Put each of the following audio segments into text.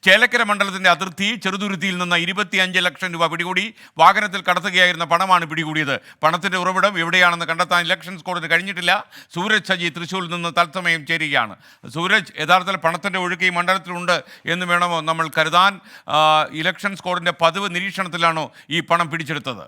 ചേലക്കര മണ്ഡലത്തിന്റെ അതിർത്തി ചെറുതുരുത്തിയിൽ നിന്ന് 25 ലക്ഷം രൂപ പിടികൂടി. വാഹനത്തിൽ കടത്തുകയായിരുന്ന പണമാണ് പിടികൂടിയത്. പണത്തിന്റെ ഉറവിടം എവിടെയാണെന്ന് കണ്ടെത്താൻ ഇലക്ഷൻ സ്ക്വാഡിന് കഴിഞ്ഞിട്ടില്ല. സൂരജ് സജി തൃശ്ശൂരിൽ നിന്ന് തത്സമയം ചേരുകയാണ്. സൂരജ്, യഥാർത്ഥത്തിൽ പണത്തിന്റെ ഒഴുക്ക് ഈ മണ്ഡലത്തിലുണ്ട് എന്ന് വേണമോ നമ്മൾ കരുതാൻ? ഇലക്ഷൻ സ്ക്വാഡിന്റെ പതിവ് നിരീക്ഷണത്തിലാണോ ഈ പണം പിടിച്ചെടുത്തത്?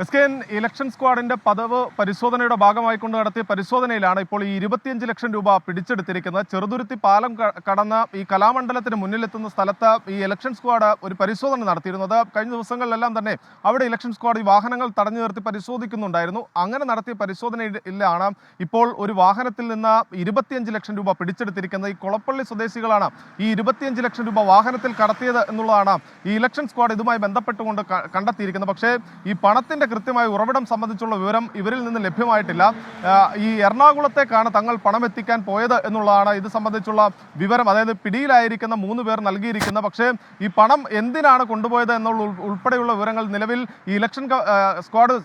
എസ്കെൻ, ഇലക്ഷൻ സ്ക്വാഡിന്റെ പതിവ് പരിശോധനയുടെ ഭാഗമായിക്കൊണ്ട് നടത്തിയ പരിശോധനയിലാണ് ഇപ്പോൾ ഈ 25 ലക്ഷം രൂപ പിടിച്ചെടുത്തിരിക്കുന്നത്. ചെറുതുരുത്തി പാലം കടന്ന് ഈ കലാമണ്ഡലത്തിന് മുന്നിലെത്തുന്ന സ്ഥലത്ത് ഈ ഇലക്ഷൻ സ്ക്വാഡ് ഒരു പരിശോധന നടത്തിയിരുന്നത്. കഴിഞ്ഞ ദിവസങ്ങളിലെല്ലാം തന്നെ അവിടെ ഇലക്ഷൻ സ്ക്വാഡ് ഈ വാഹനങ്ങൾ തടഞ്ഞു നിർത്തി പരിശോധിക്കുന്നുണ്ടായിരുന്നു. അങ്ങനെ നടത്തിയ പരിശോധനയിലാണ് ഇപ്പോൾ ഒരു വാഹനത്തിൽ നിന്ന് 25 ലക്ഷം രൂപ പിടിച്ചെടുത്തിരിക്കുന്നത്. ഈ കൊളപ്പള്ളി സ്വദേശികളാണ് ഈ 25 ലക്ഷം രൂപ വാഹനത്തിൽ കടത്തിയത് എന്നുള്ളതാണ് ഈ ഇലക്ഷൻ സ്ക്വാഡ് ഇതുമായി ബന്ധപ്പെട്ടുകൊണ്ട് കണ്ടെത്തിയിരിക്കുന്നത്. പക്ഷേ ഈ പണത്തിന്റെ കൃത്യമായ ഉറവിടം സംബന്ധിച്ചുള്ള വിവരം ഇവരിൽ നിന്ന് ലഭ്യമായിട്ടില്ല. ഈ എറണാകുളത്തേക്കാണ് തങ്ങൾ പണം എത്തിക്കാൻ പോയത് എന്നുള്ളതാണ് ഇത് സംബന്ധിച്ചുള്ള വിവരം. അതായത് പിടിയിലായിരിക്കുന്ന 3 പേർ നൽകിയിരിക്കുന്ന, പക്ഷേ ഈ പണം എന്തിനാണ് കൊണ്ടുപോയത് എന്നുള്ള ഉൾപ്പെടെയുള്ള വിവരങ്ങൾ നിലവിൽ ഈ ഇലക്ഷൻ സ്ക്വാഡ്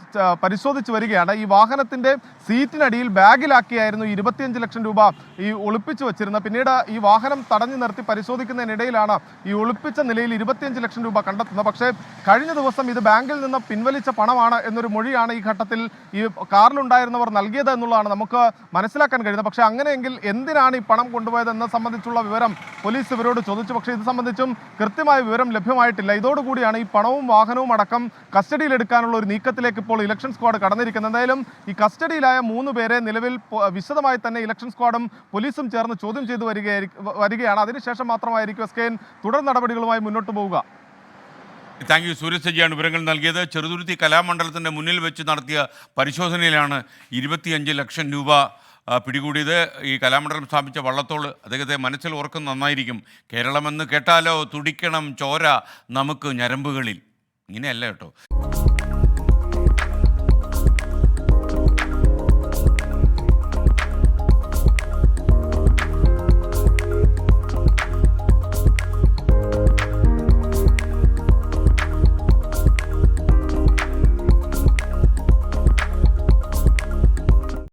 പരിശോധിച്ച് വരികയാണ്. ഈ വാഹനത്തിന്റെ സീറ്റിനടിയിൽ ബാഗിലാക്കിയായിരുന്നു 25 ലക്ഷം രൂപ ഈ ഒളിപ്പിച്ചു വെച്ചിരുന്നത്. പിന്നീട് ഈ വാഹനം തടഞ്ഞു നിർത്തി പരിശോധിക്കുന്നതിനിടയിലാണ് ഈ ഒളിപ്പിച്ച നിലയിൽ 25 ലക്ഷം രൂപ കണ്ടെത്തുന്നത്. പക്ഷേ കഴിഞ്ഞ ദിവസം ഇത് ബാങ്കിൽ നിന്ന് പിൻവലിച്ച പണമാണ് എന്നൊരു മൊഴിയാണ് ഈ ഘട്ടത്തിൽ ഈ കാറിലുണ്ടായിരുന്നവർ നൽകിയത് എന്നുള്ളതാണ് നമുക്ക് മനസ്സിലാക്കാൻ കഴിയുന്നത്. പക്ഷേ അങ്ങനെയെങ്കിൽ എന്തിനാണ് ഈ പണം കൊണ്ടുപോയത് എന്നത് സംബന്ധിച്ചുള്ള വിവരം പോലീസ് ഇവരോട് ചോദിച്ചു. പക്ഷേ ഇത് സംബന്ധിച്ചും കൃത്യമായ വിവരം ലഭ്യമായിട്ടില്ല. ഇതോടുകൂടിയാണ് ഈ പണവും വാഹനവും അടക്കം കസ്റ്റഡിയിലെടുക്കാനുള്ള ഒരു നീക്കത്തിലേക്ക് ഇപ്പോൾ ഇലക്ഷൻ സ്ക്വാഡ് കടന്നിരിക്കുന്നത്. എന്തായാലും ഈ കസ്റ്റഡിയിലായ 3 പേരെ നിലവിൽ വിശദമായി തന്നെ ഇലക്ഷൻ സ്ക്വാഡും പോലീസും ചേർന്ന് ചോദ്യം ചെയ്തു വരികയാണ്. അതിനുശേഷം മാത്രമായിരിക്കും എസ്കെൻ തുടർ നടപടികളുമായി മുന്നോട്ട് പോവുക. Thank you. സൂരജ് സജിയാണ് വിവരങ്ങൾ നൽകിയത്. ചെറുതുരുത്തി കലാമണ്ഡലത്തിൻ്റെ മുന്നിൽ വെച്ച് നടത്തിയ പരിശോധനയിലാണ് 25 ലക്ഷം രൂപ പിടികൂടിയത്. ഈ കലാമണ്ഡലം സ്ഥാപിച്ച വള്ളത്തോൾ അദ്ദേഹത്തെ മനസ്സിൽ ഓർക്കുന്നത് നന്നായിരിക്കും. കേരളമെന്ന് കേട്ടാലോ തുടിക്കണം ചോര നമുക്ക് ഞരമ്പുകളിൽ. ഇങ്ങനെയല്ല കേട്ടോ.